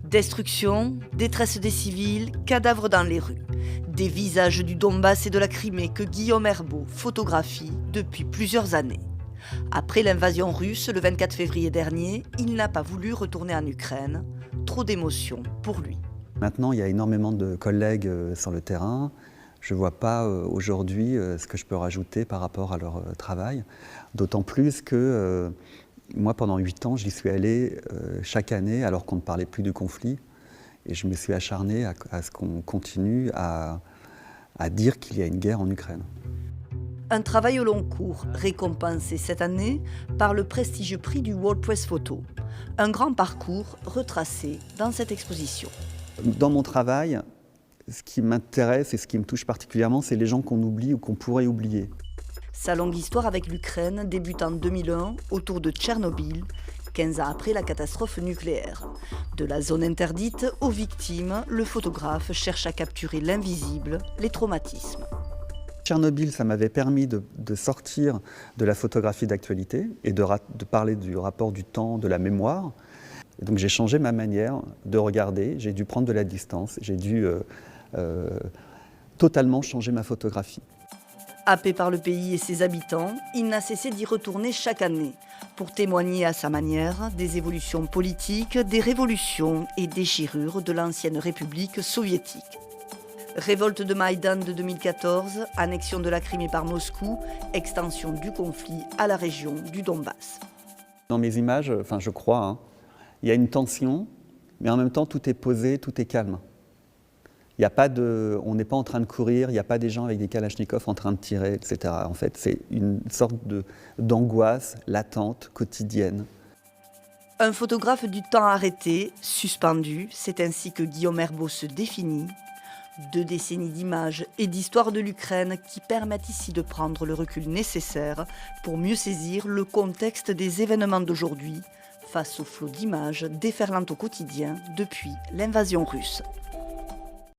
Destruction, détresse des civils, cadavres dans les rues. Des visages du Donbass et de la Crimée que Guillaume Herbeau photographie depuis plusieurs années. Après l'invasion russe le 24 février dernier, il n'a pas voulu retourner en Ukraine. Trop d'émotions pour lui. Maintenant, il y a énormément de collègues sur le terrain. Je ne vois pas aujourd'hui ce que je peux rajouter par rapport à leur travail. D'autant plus que moi, pendant 8 ans, j'y suis allé chaque année alors qu'on ne parlait plus du conflit. Et je me suis acharné à ce qu'on continue à dire qu'il y a une guerre en Ukraine. Un travail au long cours, récompensé cette année par le prestigieux prix du World Press Photo. Un grand parcours retracé dans cette exposition. Dans mon travail, ce qui m'intéresse et ce qui me touche particulièrement, c'est les gens qu'on oublie ou qu'on pourrait oublier. Sa longue histoire avec l'Ukraine débute en 2001 autour de Tchernobyl, 15 ans après la catastrophe nucléaire. De la zone interdite aux victimes, le photographe cherche à capturer l'invisible, les traumatismes. Tchernobyl, ça m'avait permis de sortir de la photographie d'actualité et de parler du rapport du temps, de la mémoire. Et donc j'ai changé ma manière de regarder, j'ai dû prendre de la distance, j'ai dû totalement changer ma photographie. Happé par le pays et ses habitants, il n'a cessé d'y retourner chaque année pour témoigner à sa manière des évolutions politiques, des révolutions et déchirures de l'ancienne République soviétique. Révolte de Maïdan de 2014, annexion de la Crimée par Moscou, extension du conflit à la région du Donbass. Dans mes images, je crois, il y a une tension, mais en même temps tout est posé, tout est calme. On n'est pas en train de courir, il n'y a pas des gens avec des kalachnikovs en train de tirer, etc. En fait, c'est une sorte d'angoisse latente, quotidienne. Un photographe du temps arrêté, suspendu, c'est ainsi que Guillaume Herbeau se définit. 2 décennies d'images et d'histoire de l'Ukraine qui permettent ici de prendre le recul nécessaire pour mieux saisir le contexte des événements d'aujourd'hui face au flot d'images déferlant au quotidien depuis l'invasion russe.